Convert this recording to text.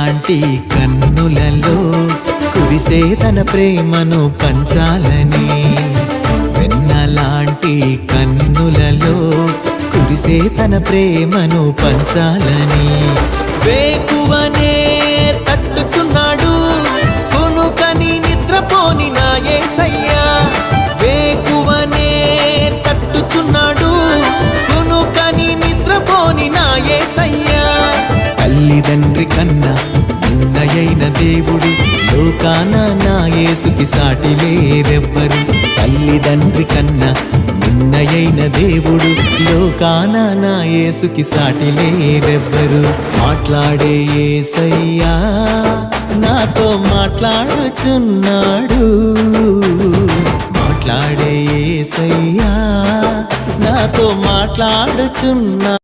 లాంటి కన్నులలో కురిసే తన ప్రేమను పంచాలని, వెన్న లాంటి కన్నులలో కురిసే తన ప్రేమను పంచాలని, వేకువనే తట్టుచున్నాడు కొనుకని నిద్రపోని నా యేసయ్యా, వేకువనే తట్టుచున్నాడు కొనుకని నిద్రపోని నా యేసయ్యా. తల్లిదండ్రి కన్నా నిన్నయైన దేవుడు లోకాన నా యేసుకి సాటి లేరెవ్వరు, తల్లిదండ్రి కన్నా నిన్నయైన దేవుడు లోకాన నా యేసుకి సాటి లేరెవ్వరు. మాట్లాడే యేసయ్యా నాతో మాట్లాడుచున్నాడు, మాట్లాడే యేసయ్యా నాతో మాట్లాడుచున్నాడు.